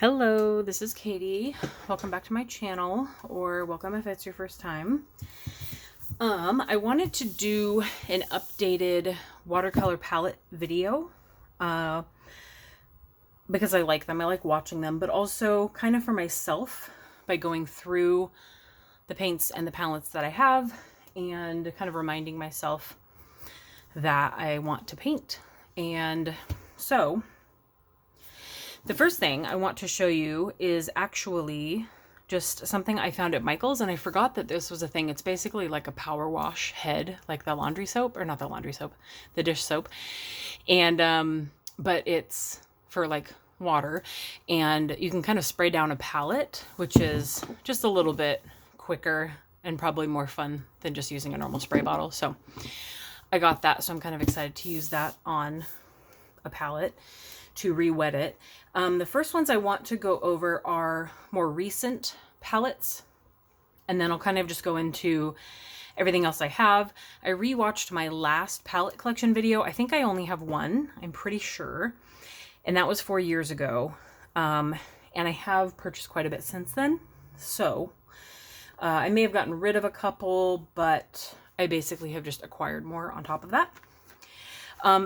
Hello, this is Katie. Welcome back to my channel, or welcome if it's your first time. I wanted to do an updated watercolor palette video because I like them. I like watching them, but also kind of for myself by going through the paints and the palettes that I have and kind of reminding myself that I want to paint. And so the first thing I want to show you is actually just something I found at Michael's, and I forgot that this was a thing. It's basically like a power wash head, like the laundry soap, or not the laundry soap, the dish soap. And, but it's for like water, and you can kind of spray down a palette, which is just a little bit quicker and probably more fun than just using a normal spray bottle. So I got that, so I'm kind of excited to use that on a palette to re-wet it. The first ones I want to go over are more recent palettes, and then I'll kind of just go into everything else I have. I rewatched my last palette collection video. I think I only have one, I'm pretty sure, and that was 4 years ago. And I have purchased quite a bit since then, so I may have gotten rid of a couple, but I basically have just acquired more on top of that.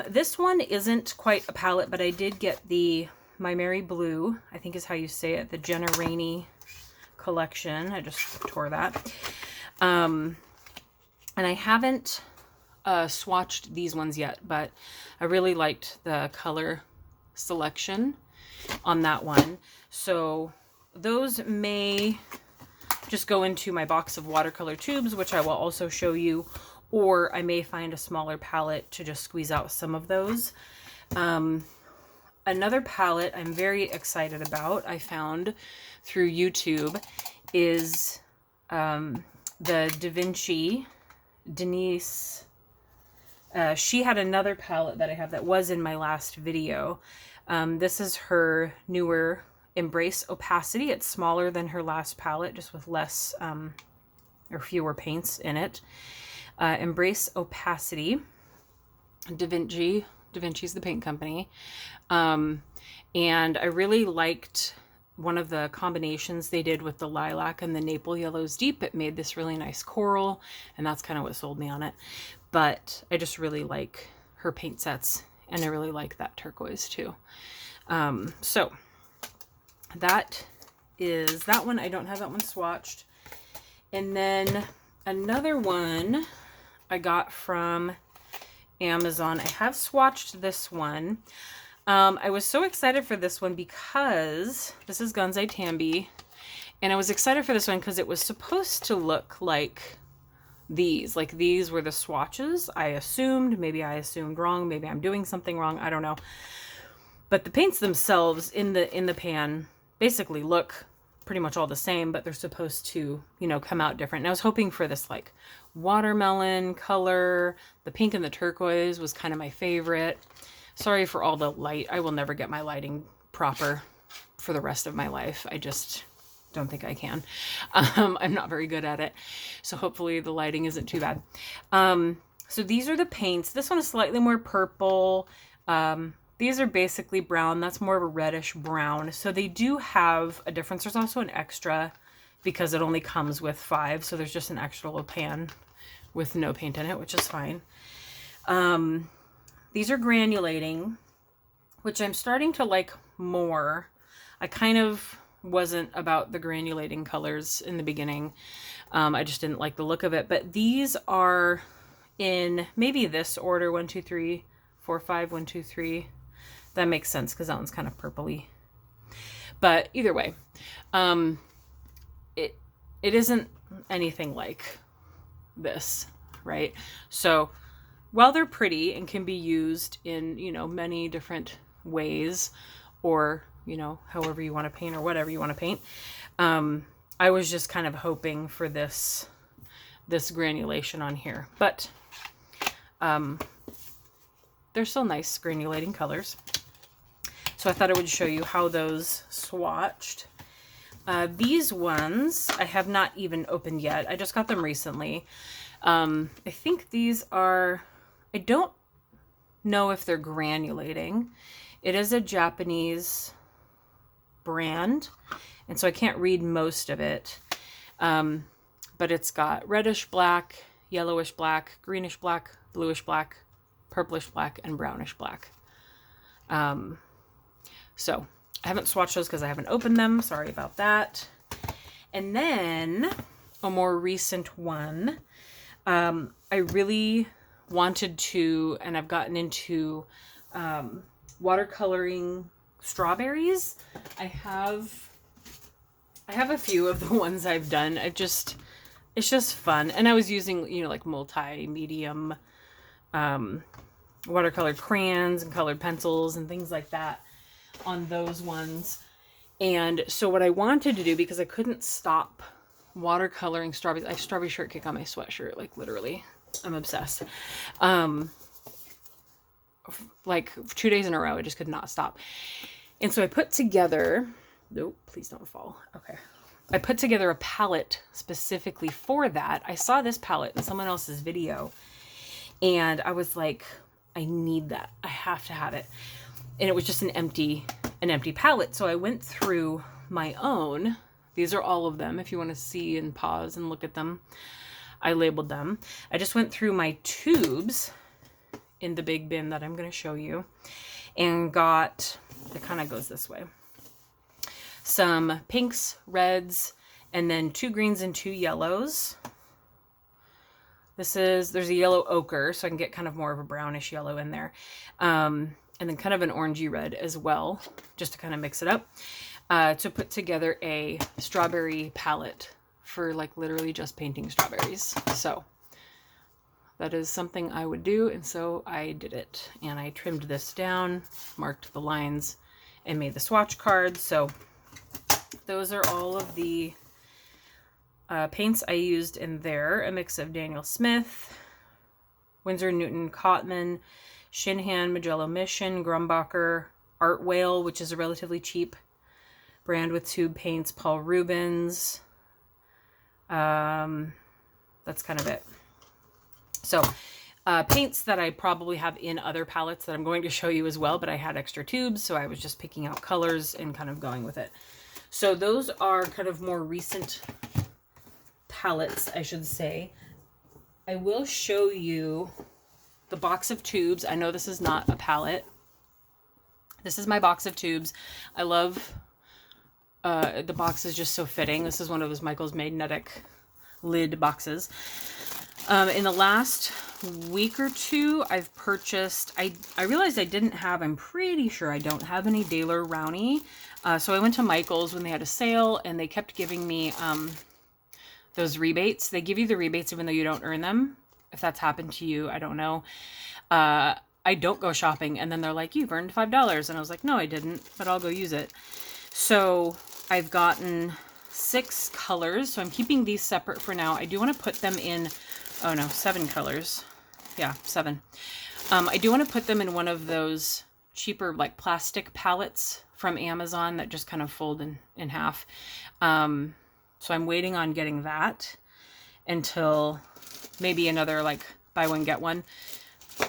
This one isn't quite a palette, but I did get the My Merry Blue, I think is how you say it, the Jenna Rainey collection. I just tore that. And I haven't swatched these ones yet, but I really liked the color selection on that one. So those may just go into my box of watercolor tubes, which I will also show you, or I may find a smaller palette to just squeeze out some of those. Another palette I'm very excited about, I found through YouTube, is the Da Vinci Denise. She had another palette that I have that was in my last video. This is her newer Embrace Opacity. It's smaller than her last palette, just with less or fewer paints in it. Embrace Opacity, Da Vinci's the paint company. And I really liked one of the combinations they did with the lilac and the Maple Yellows Deep. It made this really nice coral, and that's kind of what sold me on it. But I just really like her paint sets, and I really like that turquoise too. So that is that one. I don't have that one swatched. And then another one I got from Amazon. I have swatched this one. I was so excited for this one because this is Gunzai Tambi, and I was excited for this one because it was supposed to look like these. Like these were the swatches, I assumed. Maybe I assumed wrong. Maybe I'm doing something wrong. I don't know. But the paints themselves in the pan basically look pretty much all the same, but they're supposed to, you know, come out different. And I was hoping for this like watermelon color. The pink and the turquoise was kind of my favorite. Sorry for all the light. I will never get my lighting proper for the rest of my life. I just don't think I can. I'm not very good at it. So hopefully the lighting isn't too bad. So these are the paints. This one is slightly more purple. These are basically brown. That's more of a reddish brown. So they do have a difference. There's also an extra because it only comes with 5. So there's just an extra little pan with no paint in it, which is fine. These are granulating, which I'm starting to like more. I kind of wasn't about the granulating colors in the beginning. I just didn't like the look of it. But these are in maybe this order, 1, 2, 3, 4, 5, 1, 2, 3. That makes sense because that one's kind of purpley. But either way, it isn't anything like this, right? So while they're pretty and can be used in, you know, many different ways, or, you know, however you want to paint or whatever you want to paint, I was just kind of hoping for this granulation on here. But they're still nice granulating colors. So I thought I would show you how those swatched. These ones I have not even opened yet. I just got them recently. I think these are, I don't know if they're granulating. It is a Japanese brand. And so I can't read most of it. But it's got reddish black, yellowish black, greenish black, bluish black, purplish black, and brownish black. So I haven't swatched those because I haven't opened them. Sorry about that. And then a more recent one. I really wanted to, and I've gotten into watercoloring strawberries. I have a few of the ones I've done. It's just fun. And I was using, you know, like multi-medium watercolor crayons and colored pencils and things like that on those ones. And so what I wanted to do, because I couldn't stop watercoloring strawberries, I have strawberry shortcake on my sweatshirt, like literally, I'm obsessed. Like 2 days in a row, I just could not stop. And so I put together, nope, please don't fall. Okay. I put together a palette specifically for that. I saw this palette in someone else's video and I was like, I need that. I have to have it. And it was just an empty palette. So I went through my own. These are all of them. If you want to see and pause and look at them, I labeled them. I just went through my tubes in the big bin that I'm going to show you and got, it kind of goes this way, some pinks, reds, and then 2 greens and 2 yellows. There's a yellow ochre, so I can get kind of more of a brownish yellow in there. And then kind of an orangey red as well, just to kind of mix it up, to put together a strawberry palette for like literally just painting strawberries. So that is something I would do, and so I did it. And I trimmed this down, marked the lines, and made the swatch cards. So those are all of the paints I used in there. A mix of Daniel Smith, Winsor Newton Cotman, Shinhan, Magello Mission, Grumbacher, Art Whale, which is a relatively cheap brand with tube paints, Paul Rubens. That's kind of it. So paints that I probably have in other palettes that I'm going to show you as well, but I had extra tubes, so I was just picking out colors and kind of going with it. So those are kind of more recent palettes, I should say. I will show you the box of tubes. I know this is not a palette. This is my box of tubes. I love, the box is just so fitting. This is one of those Michael's Magnetic lid boxes. In the last week or two, I've purchased, I realized I didn't have, I'm pretty sure I don't have any Daler Rowney. So I went to Michael's when they had a sale and they kept giving me those rebates. They give you the rebates even though you don't earn them. If that's happened to you, I don't know. I don't go shopping and then they're like, you've earned $5. And I was like, no, I didn't, but I'll go use it. So I've gotten 6 colors. So I'm keeping these separate for now. I do want to put them in, 7 colors. Yeah, 7. I do want to put them in one of those cheaper like plastic palettes from Amazon that just kind of fold in half. So I'm waiting on getting that until maybe another like buy one get one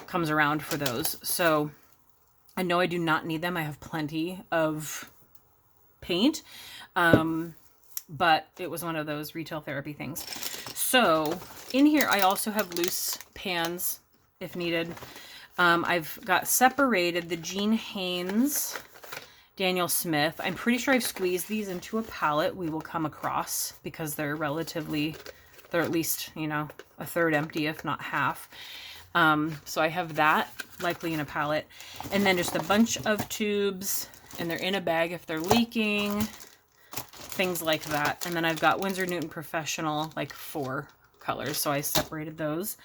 comes around for those. So I know I do not need them. I have plenty of paint, but it was one of those retail therapy things. So in here I also have loose pans if needed. I've got separated the Jean Haynes Daniel Smith. I'm pretty sure I've squeezed these into a palette we will come across because they're at least, a third empty, if not half. So I have that likely in a palette. And then just a bunch of tubes, and they're in a bag if they're leaking, things like that. And then I've got Winsor Newton Professional, like 4 colors. So I separated those.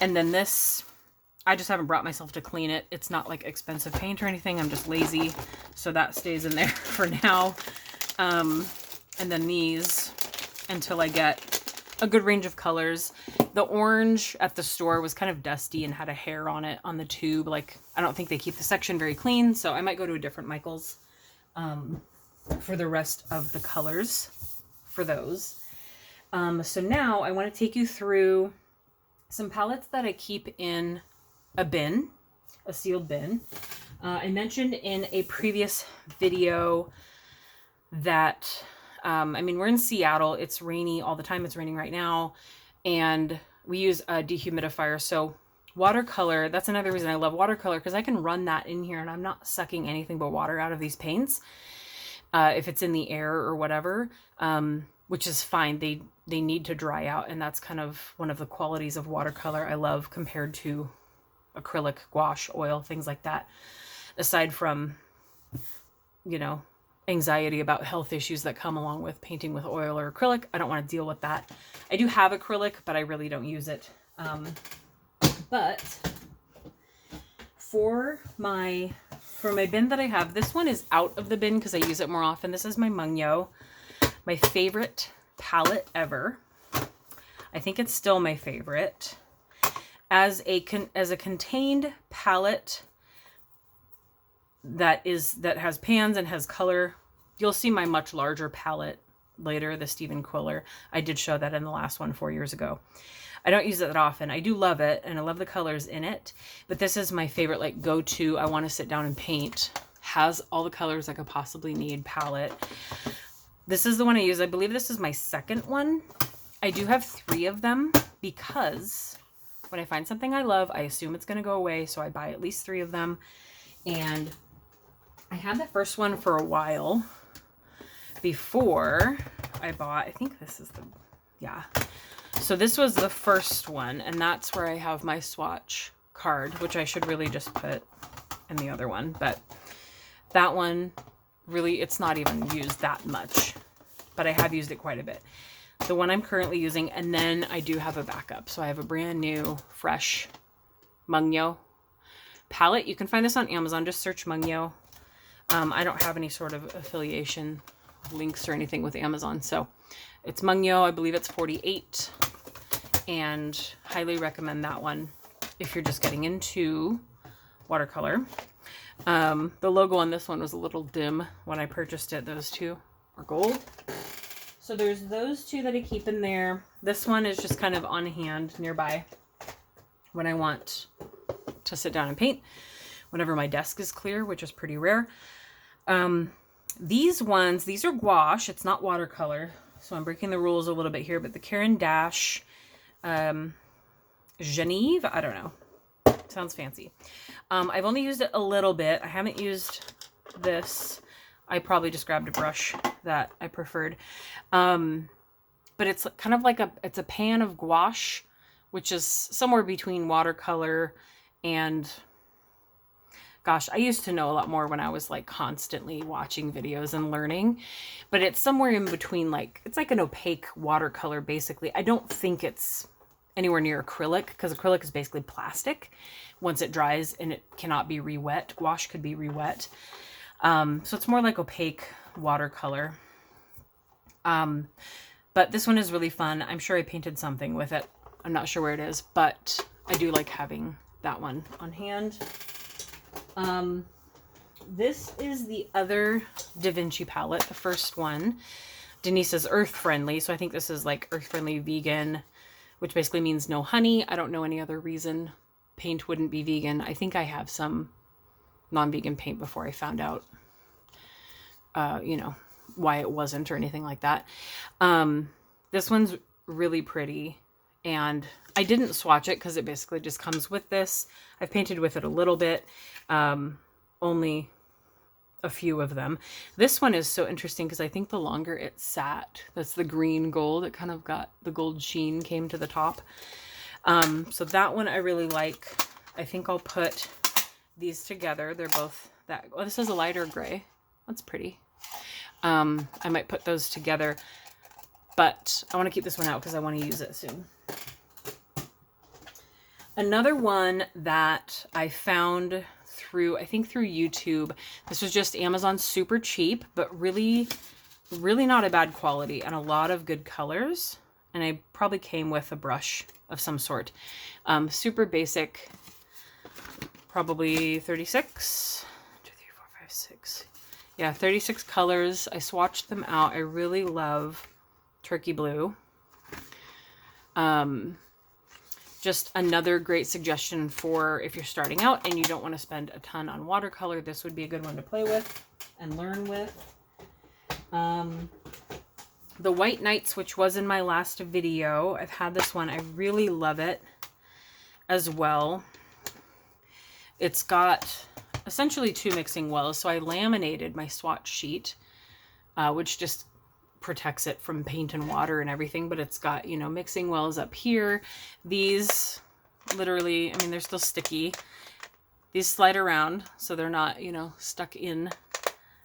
And then this, I just haven't brought myself to clean it. It's not like expensive paint or anything. I'm just lazy. So that stays in there for now. And then these until I get a good range of colors. The orange at the store was kind of dusty and had a hair on it on the tube. Like, I don't think they keep the section very clean. So I might go to a different Michael's for the rest of the colors for those. So now I want to take you through some palettes that I keep in a bin, a sealed bin. I mentioned in a previous video that, I mean, we're in Seattle. It's rainy all the time. It's raining right now. And we use a dehumidifier. So watercolor, that's another reason I love watercolor, because I can run that in here and I'm not sucking anything but water out of these paints. If it's in the air or whatever, which is fine. They need to dry out. And that's kind of one of the qualities of watercolor I love compared to acrylic, gouache, oil, things like that. Aside from, you know, anxiety about health issues that come along with painting with oil or acrylic. I don't want to deal with that. I do have acrylic, but I really don't use it. But for my bin that I have, this one is out of the bin because I use it more often. This is my Mungyo, my favorite palette ever. I think it's still my favorite. As a contained palette that has pans and has color. You'll see my much larger palette later, the Stephen Quiller. I did show that in the last one 4 years ago. I don't use it that often. I do love it, and I love the colors in it, but this is my favorite, like, go-to, I want to sit down and paint. Has all the colors I could possibly need palette. This is the one I use. I believe this is my second one. I do have 3 of them because when I find something I love, I assume it's going to go away, so I buy at least 3 of them. And I had the first one for a while before I bought, I think this is the, yeah. So this was the first one, and that's where I have my swatch card, which I should really just put in the other one. But that one, really, it's not even used that much, but I have used it quite a bit. The one I'm currently using, and then I do have a backup. So I have a brand new, fresh Mungyo palette. You can find this on Amazon. Just search Mungyo. I don't have any sort of affiliation links or anything with Amazon. So it's Mungyo. I believe it's 48. And highly recommend that one if you're just getting into watercolor. The logo on this one was a little dim when I purchased it. Those two are gold. So there's those 2 that I keep in there. This one is just kind of on hand nearby when I want to sit down and paint, whenever my desk is clear, which is pretty rare. These ones, these are gouache. It's not watercolor, so I'm breaking the rules a little bit here, but the Caran d'Ache Geneve, I don't know. Sounds fancy. I've only used it a little bit. I haven't used this. I probably just grabbed a brush that I preferred. But it's kind of like it's a pan of gouache, which is somewhere between watercolor and, gosh, I used to know a lot more when I was like constantly watching videos and learning, but it's somewhere in between, like, it's like an opaque watercolor, basically. I don't think it's anywhere near acrylic, because acrylic is basically plastic once it dries and it cannot be re-wet. Gouache could be re-wet. So it's more like opaque watercolor. But this one is really fun. I'm sure I painted something with it. I'm not sure where it is, but I do like having that one on hand. This is the other Da Vinci palette, the first one. Denise says earth friendly, so I think this is like earth friendly vegan, which basically means no honey. I don't know any other reason paint wouldn't be vegan. I think I have some non-vegan paint before I found out, you know, why it wasn't or anything like that. This one's really pretty, and I didn't swatch it because it basically just comes with this. I've painted with it a little bit, only a few of them. This one is so interesting because I think the longer it sat, that's the green gold, it kind of got the gold sheen came to the top. So that one I really like. I think I'll put these together. They're both that, oh, this is a lighter gray. That's pretty. I might put those together, but I want to keep this one out because I want to use it soon. Another one that I found through, I think through YouTube. This was just Amazon, super cheap, but really, really not a bad quality and a lot of good colors. And I probably came with a brush of some sort. Super basic, probably 36, 2, 3, 4, 5, 6. Yeah, 36 colors. I swatched them out. I really love turkey blue. Just another great suggestion for if you're starting out and you don't want to spend a ton on watercolor. This would be a good one to play with and learn with. The White Nights, which was in my last video. I've had this one. I really love it as well. It's got essentially 2 mixing wells. So I laminated my swatch sheet, which just protects it from paint and water and everything. But it's got, you know, mixing wells up here. These literally, I mean, they're still sticky. These slide around, so they're not, you know, stuck in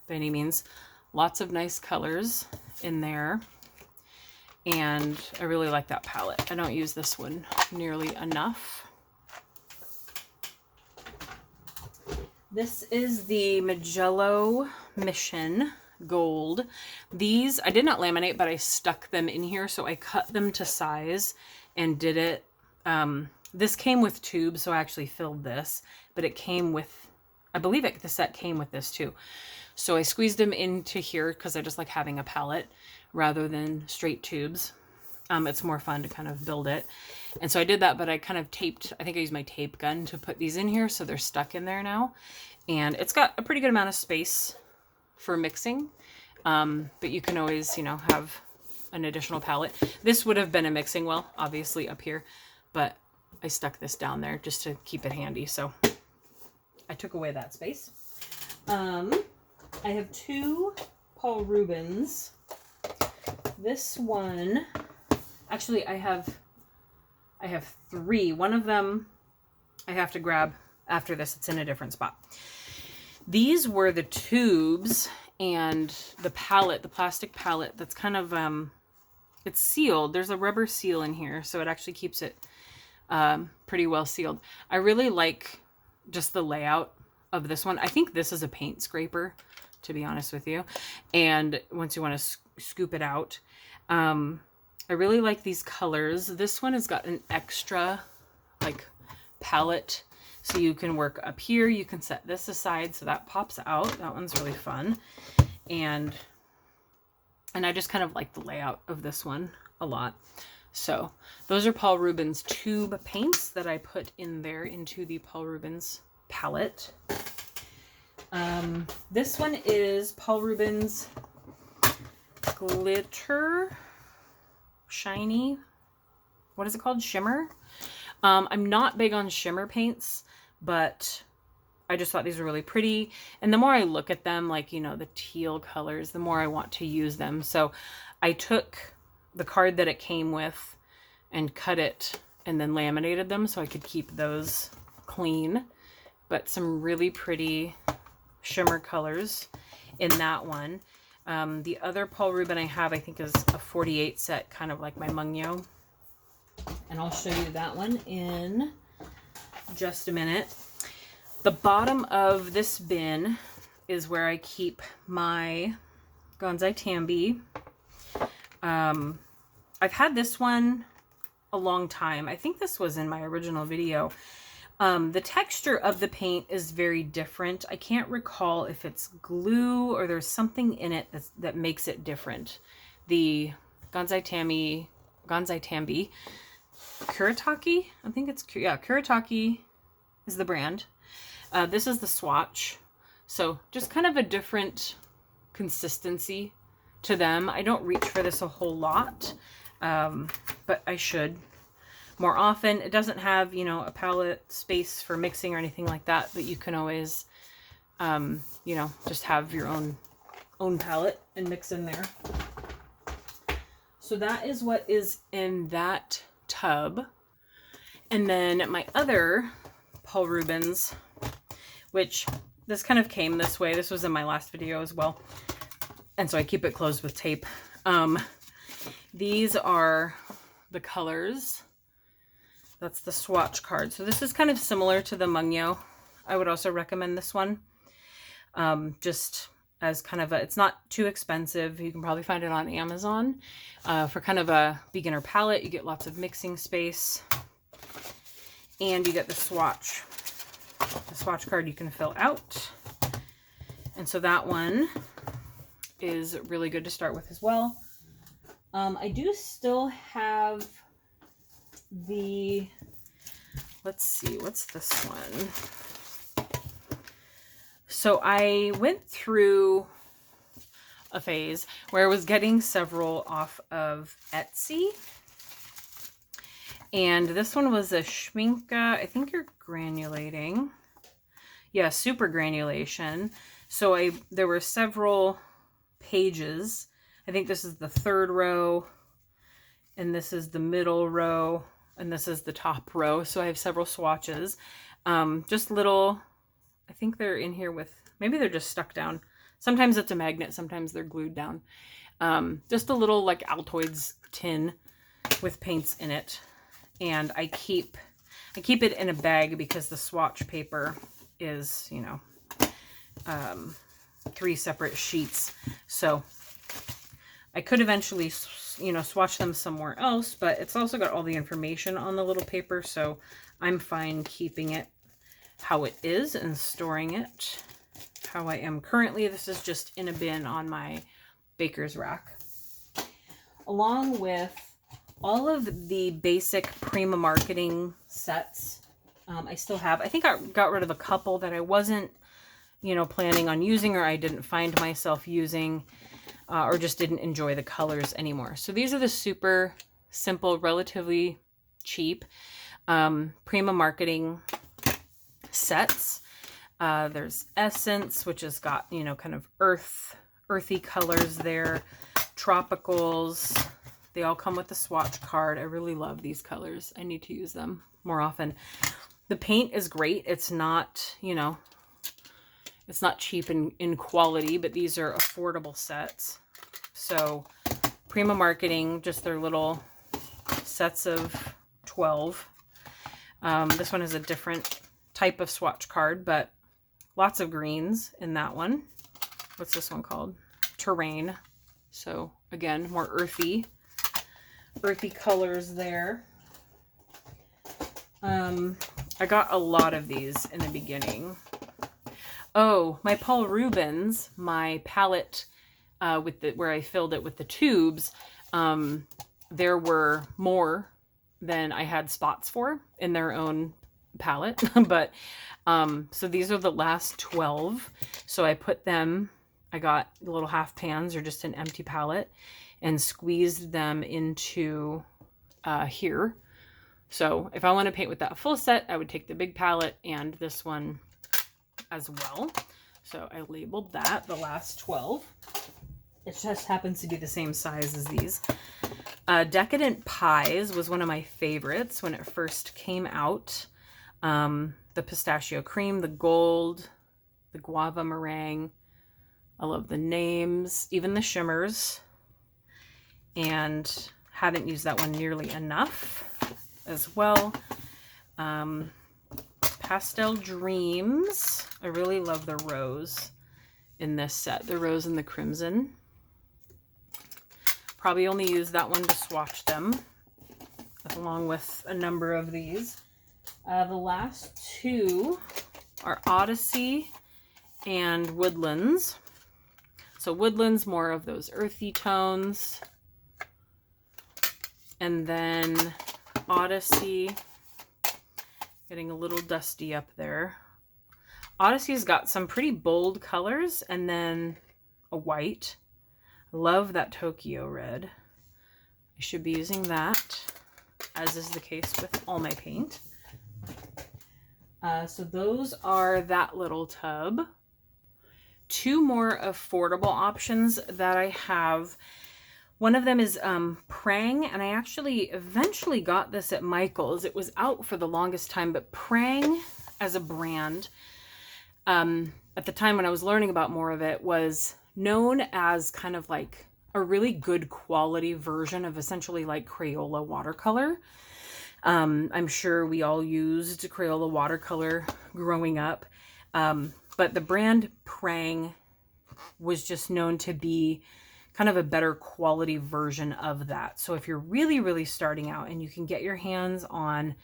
by any means. Lots of nice colors in there. And I really like that palette. I don't use this one nearly enough. This is the Magello Mission Gold. These, I did not laminate, but I stuck them in here. So I cut them to size and did it. This came with tubes, so I actually filled this. But it came with, I believe the set came with this too. So I squeezed them into here because I just like having a palette rather than straight tubes. It's more fun to kind of build it. And so I did that, but I kind of taped, I think I used my tape gun to put these in here. So they're stuck in there now. And it's got a pretty good amount of space for mixing. But you can always, you know, have an additional palette. This would have been a mixing well, obviously up here, but I stuck this down there just to keep it handy. So I took away that space. I have 2 Paul Rubens. This one, actually I have 3. One of them I have to grab after this. It's in a different spot. These were the tubes and the palette, the plastic palette that's kind of, it's sealed. There's a rubber seal in here, so it actually keeps it pretty well sealed. I really like just the layout of this one. I think this is a paint scraper, to be honest with you. And once you want to scoop it out, I really like these colors. This one has got an extra like palette, so you can work up here. You can set this aside so that pops out. That one's really fun. And I just kind of like the layout of this one a lot. So those are Paul Rubens tube paints that I put in there into the Paul Rubens palette. This one is Paul Rubens Glitter Shiny. What is it called? Shimmer. I'm not big on shimmer paints, but I just thought these were really pretty. And the more I look at them, like, you know, the teal colors, the more I want to use them. So I took the card that it came with and cut it and then laminated them so I could keep those clean. But some really pretty shimmer colors in that one. The other Paul Rubens I have, I think, is a 48 set, kind of like my Mungyo. And I'll show you that one in just a minute. The bottom of this bin is where I keep my Gonzai Tambi. I've had this one a long time. I think this was in my original video. The texture of the paint is very different. I can't recall if it's glue or there's something in it that makes it different. The Gonzai Tambi Kuretake, I think it's, yeah, Kuretake is the brand. This is the swatch. So just kind of a different consistency to them. I don't reach for this a whole lot, but I should more often. It doesn't have, you know, a palette space for mixing or anything like that, but you can always, you know, just have your own palette and mix in there. So that is what is in that tub. And then my other Paul Rubens, which this kind of came this way. This was in my last video as well. And so I keep it closed with tape. These are the colors. That's the swatch card. So this is kind of similar to the Mungyo. I would also recommend this one. Just as kind of a, it's not too expensive. You can probably find it on Amazon. For kind of a beginner palette, you get lots of mixing space. And you get the swatch. The swatch card you can fill out. And so that one is really good to start with as well. I do still have the, let's see, what's this one? So I went through a phase where I was getting several off of Etsy. And this one was a Schminke, I think you're granulating. Yeah, super granulation. So there were several pages. I think this is the third row, and this is the middle row, and this is the top row. So I have several swatches. Just little, I think they're in here with, maybe they're just stuck down. Sometimes it's a magnet, sometimes they're glued down. Just a little like Altoids tin with paints in it. And I keep it in a bag because the swatch paper is, you know, 3 separate sheets. So I could eventually, you know, swatch them somewhere else, but it's also got all the information on the little paper. So I'm fine keeping it how it is and storing it how I am currently. This is just in a bin on my baker's rack. Along with all of the basic Prima marketing sets, I still have. I think I got rid of a couple that I wasn't, you know, planning on using, or I didn't find myself using, or just didn't enjoy the colors anymore. So these are the super simple, relatively cheap Prima marketing sets. There's Essence, which has got, you know, kind of earthy colors there. Tropicals. They all come with a swatch card. I really love these colors. I need to use them more often. The paint is great. It's not, you know, it's not cheap in quality, but these are affordable sets. So Prima marketing, just their little sets of 12. This one is a different type of swatch card, but lots of greens in that one. What's this one called? Terrain. So again, more earthy colors there. I got a lot of these in the beginning. Oh, my Paul Rubens, my palette where I filled it with the tubes, there were more than I had spots for in their own palette. But so these are the last 12. So I put them, I got the little half pans or just an empty palette and squeezed them into here. So if I want to paint with that full set, I would take the big palette and this one as well. So I labeled that the last 12. It just happens to be the same size as these. Decadent Pies was one of my favorites when it first came out. The pistachio cream, the gold, the guava meringue. I love the names, even the shimmers. And haven't used that one nearly enough as well. Pastel Dreams. I really love the rose in this set, the rose and the crimson. Probably only use that one to swatch them, along with a number of these. The last two are Odyssey and Woodlands. So Woodlands, more of those earthy tones. And then Odyssey, getting a little dusty up there. Odyssey's got some pretty bold colors and then a white. I love that Tokyo red. I should be using that, as is the case with all my paint. So those are that little tub. Two more affordable options that I have. One of them is Prang, and I actually eventually got this at Michael's. It was out for the longest time, but Prang as a brand, at the time when I was learning about more of it, was known as kind of like a really good quality version of essentially like Crayola watercolor. I'm sure we all used Crayola watercolor growing up, but the brand Prang was just known to be kind of a better quality version of that. So if you're really, really starting out and you can get your hands on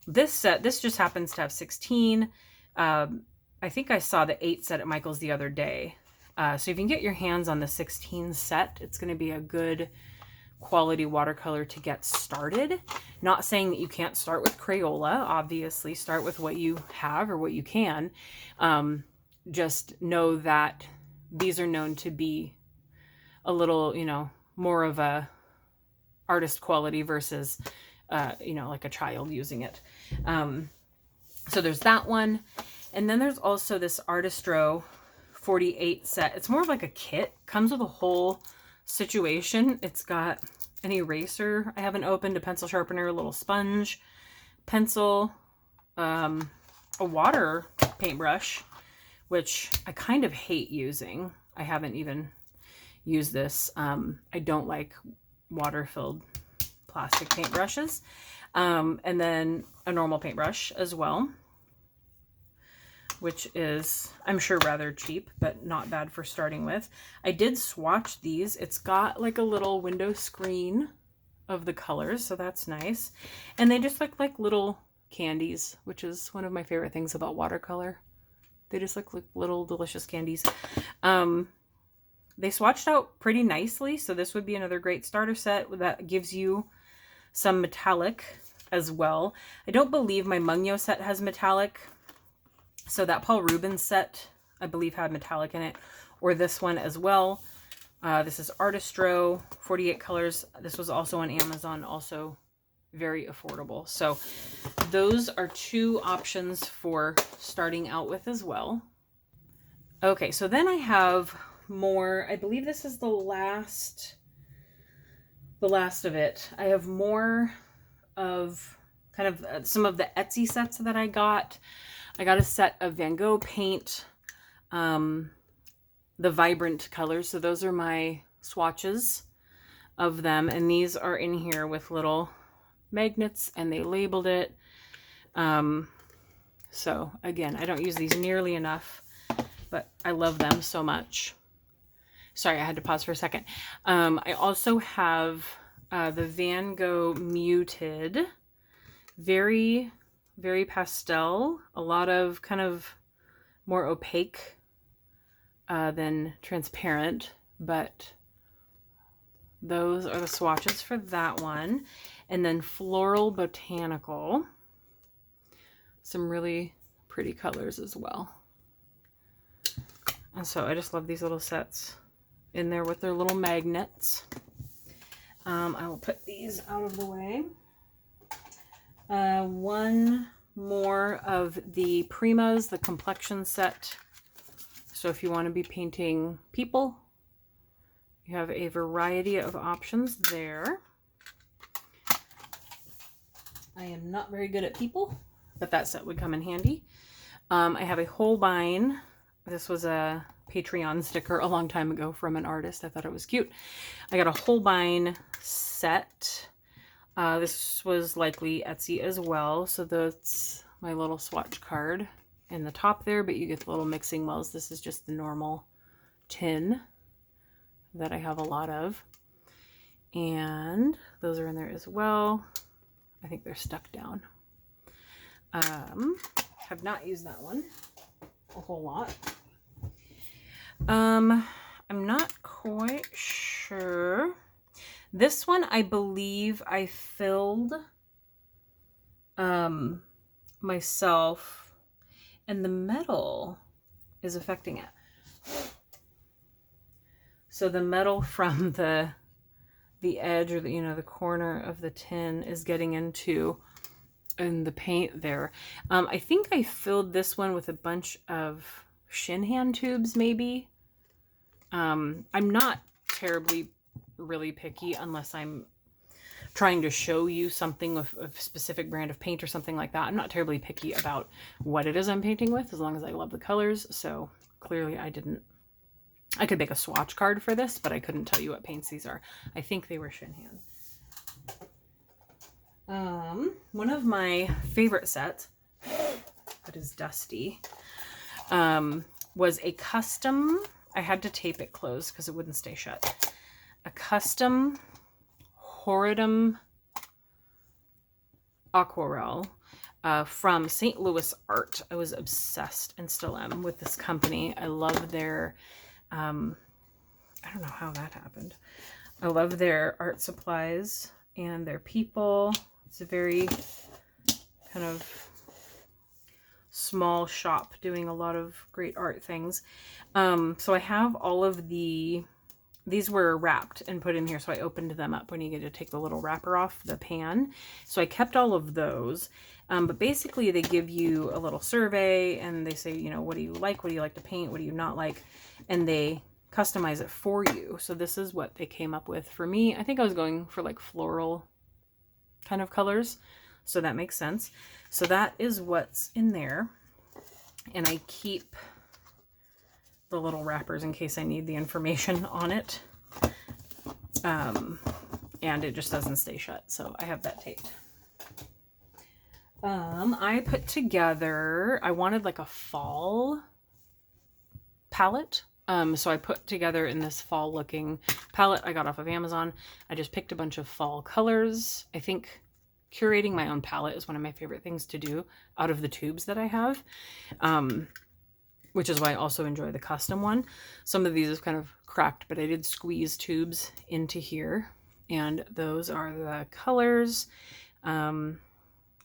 this set, this just happens to have 16. I think I saw the 8 set at Michael's the other day. So if you can get your hands on the 16 set, it's going to be a good quality watercolor to get started. Not saying that you can't start with Crayola. Obviously, start with what you have or what you can. Just know that these are known to be a little, you know, more of a artist quality versus, you know, like a child using it. So there's that one. And then there's also this Artistro 48 set. It's more of like a kit. Comes with a whole situation. It's got an eraser I haven't opened, a pencil sharpener, a little sponge, pencil, a water paintbrush, which I kind of hate using. I haven't even used this. I don't like water-filled plastic paintbrushes. And then a normal paintbrush as well, which is, I'm sure, rather cheap, but not bad for starting with. I did swatch these. It's got like a little window screen of the colors, so that's nice. And they just look like little candies, which is one of my favorite things about watercolor. They just look like little delicious candies. They swatched out pretty nicely, so this would be another great starter set that gives you some metallic as well. I don't believe my Mungyo set has metallic. So that Paul Rubens set, I believe, had metallic in it, or this one as well. This is Artistro, 48 colors. This was also on Amazon, also very affordable. So those are two options for starting out with as well. Okay, so then I have more. I believe this is the last of it. I have more of kind of some of the Etsy sets that I got. I got a set of Van Gogh paint, the vibrant colors. So those are my swatches of them. And these are in here with little magnets, and they labeled it. So again, I don't use these nearly enough, but I love them so much. Sorry, I had to pause for a second. I also have the Van Gogh Muted, very pastel, a lot of kind of more opaque than transparent, but those are the swatches for that one. And then Floral Botanical, some really pretty colors as well. And so I just love these little sets in there with their little magnets. I will put these out of the way. One more of the Primas, the complexion set. So if you want to be painting people, you have a variety of options there. I am not very good at people, but that set would come in handy. I have a Holbein. This was a Patreon sticker a long time ago from an artist. I thought it was cute. I got a Holbein set. This was likely Etsy as well. So that's my little swatch card in the top there, but you get the little mixing wells. This is just the normal tin that I have a lot of. And those are in there as well. I think they're stuck down. Have not used that one a whole lot. I'm not quite sure. This one, I believe I filled myself, and the metal is affecting it. So the metal from the edge, or the corner of the tin is getting into in the paint there. I think I filled this one with a bunch of shin hand tubes, maybe. I'm not terribly really picky unless I'm trying to show you something with a specific brand of paint or something like that. I'm not terribly picky about what it is I'm painting with, as long as I love the colors. So clearly I could make a swatch card for this, but I couldn't tell you what paints these are. I think they were shin hand. One of my favorite sets that is dusty was a custom, I had to tape it closed because it wouldn't stay shut, a custom Horadum aquarelle from St. Louis Art. I was obsessed, and still am, with this company. I love their, I don't know how that happened. I love their art supplies and their people. It's a very kind of small shop doing a lot of great art things. So I have all of these were wrapped and put in here. So I opened them up when you get to take the little wrapper off the pan. So I kept all of those. But basically they give you a little survey and they say, you know, what do you like? What do you like to paint? What do you not like? And they customize it for you. So this is what they came up with for me. I think I was going for like floral kind of colors. So that makes sense. So that is what's in there. And I keep the little wrappers in case I need the information on it. And it just doesn't stay shut. So I have that taped. I put together, I wanted like a fall palette. So I put together in this fall looking palette I got off of Amazon. I just picked a bunch of fall colors. I think curating my own palette is one of my favorite things to do out of the tubes that I have. Which is why I also enjoy the custom one. Some of these is kind of cracked, but I did squeeze tubes into here. And those are the colors.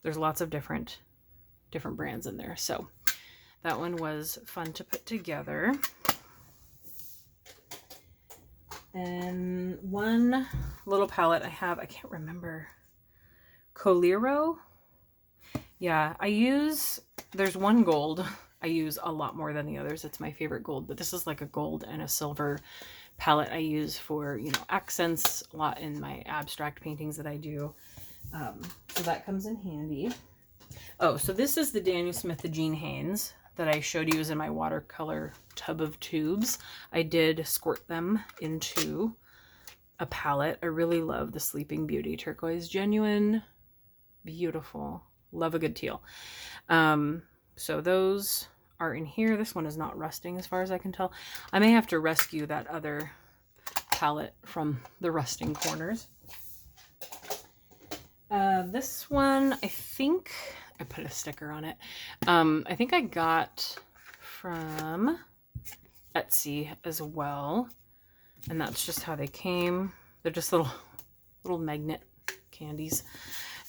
There's lots of different brands in there. So that one was fun to put together. And one little palette I have, I can't remember, Coliro. Yeah, there's one gold I use a lot more than the others. It's my favorite gold, but this is like a gold and a silver palette I use for, you know, accents a lot in my abstract paintings that I do. So that comes in handy. Oh, so this is the Daniel Smith, the Jean Haynes that I showed you was in my watercolor tub of tubes. I did squirt them into a palette. I really love the Sleeping Beauty turquoise, genuine, beautiful. Love a good teal. So those are in here. This one is not rusting as far as I can tell. I may have to rescue that other palette from the rusting corners. This one, I think I put a sticker on it. I think I got from Etsy as well. And that's just how they came. They're just little magnet candies.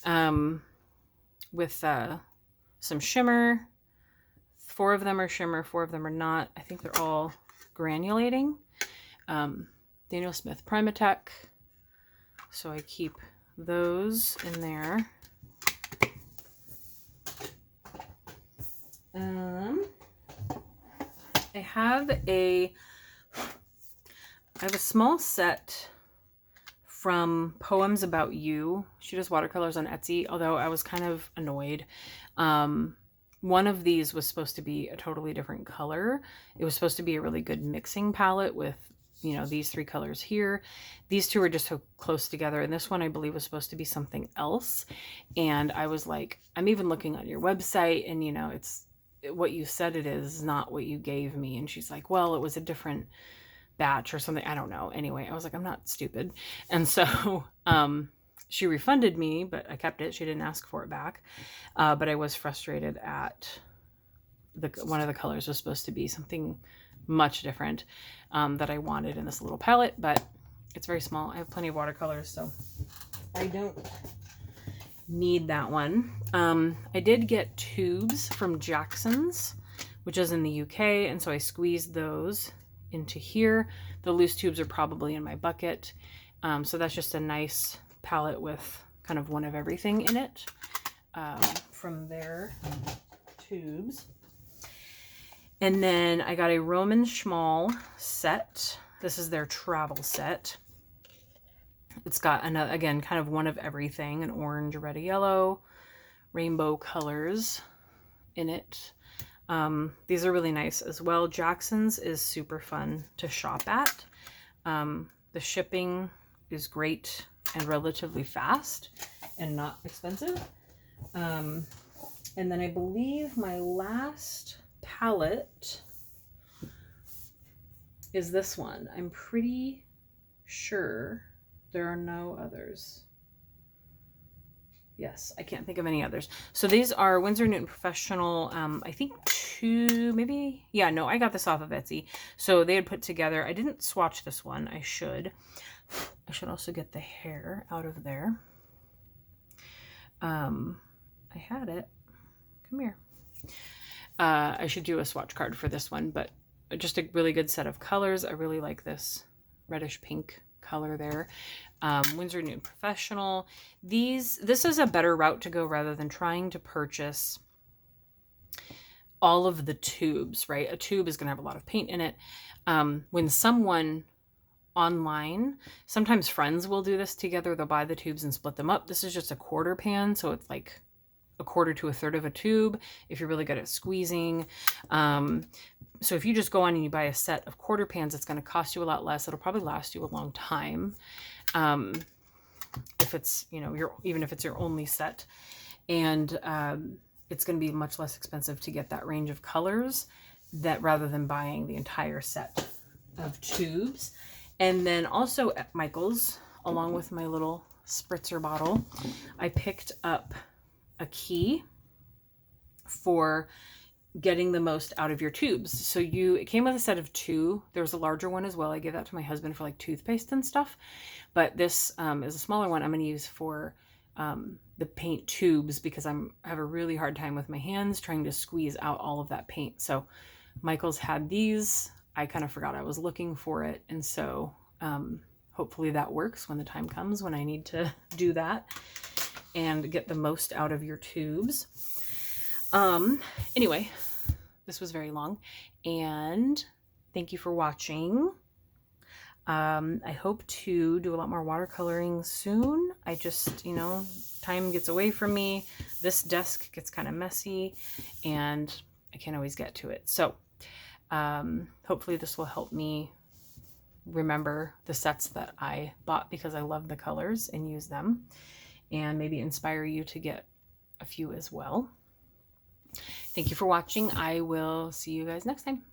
With some shimmer. 4 of them are shimmer, 4 of them are not. I think they're all granulating. Daniel Smith Primatech. So I keep those in there. I have a small set from Poems About You. She does watercolors on Etsy, although I was kind of annoyed. One of these was supposed to be a totally different color. It was supposed to be a really good mixing palette with, you know, these 3 colors here. These 2 are just so close together. And this one, I believe, was supposed to be something else. And I was like, I'm even looking on your website and, you know, it's what you said it is not what you gave me. And she's like, well, it was a different batch or something. I don't know. Anyway, I was like, I'm not stupid. And so, she refunded me, but I kept it. She didn't ask for it back. But I was frustrated at one of the colors was supposed to be something much different that I wanted in this little palette, but it's very small. I have plenty of watercolors, so I don't need that one. I did get tubes from Jackson's, which is in the UK, and so I squeezed those into here. The loose tubes are probably in my bucket. So that's just a nice palette with kind of one of everything in it from their tubes. And then I got a Roman Schmal set. This is their travel set. It's got, another, again, kind of one of everything, an orange, red, yellow, rainbow colors in it. These are really nice as well. Jackson's is super fun to shop at. The shipping is great and relatively fast and not expensive. And then I believe my last palette is this one. I'm pretty sure there are no others. Yes, I can't think of any others. So these are Winsor Newton Professional, I think 2, maybe? Yeah, no, I got this off of Etsy. So they had put together, I didn't swatch this one, I should. I should also get the hair out of there. I had it. Come here. I should do a swatch card for this one, but just a really good set of colors. I really like this reddish pink color there. Winsor Newton Professional. This is a better route to go rather than trying to purchase all of the tubes, right? A tube is going to have a lot of paint in it. When someone online, sometimes friends will do this together. They'll buy the tubes and split them up. This is just a quarter pan, so it's like a quarter to a third of a tube if you're really good at squeezing. So if you just go on and you buy a set of quarter pans, it's going to cost you a lot less. It'll probably last you a long time. If it's, you know, even if it's your only set, and it's going to be much less expensive to get that range of colors that rather than buying the entire set of tubes. And then also at Michael's, along with my little spritzer bottle, I picked up a key for getting the most out of your tubes. So it came with a set of 2. There was a larger one as well. I gave that to my husband for like toothpaste and stuff. But this is a smaller one I'm going to use for the paint tubes because I have a really hard time with my hands trying to squeeze out all of that paint. So Michael's had these. I kind of forgot I was looking for it. And so hopefully that works when the time comes when I need to do that and get the most out of your tubes. Anyway, this was very long, and thank you for watching. I hope to do a lot more watercoloring soon. I just, you know, time gets away from me. This desk gets kind of messy, and I can't always get to it. So hopefully this will help me remember the sets that I bought because I love the colors and use them, and maybe inspire you to get a few as well. Thank you for watching. I will see you guys next time.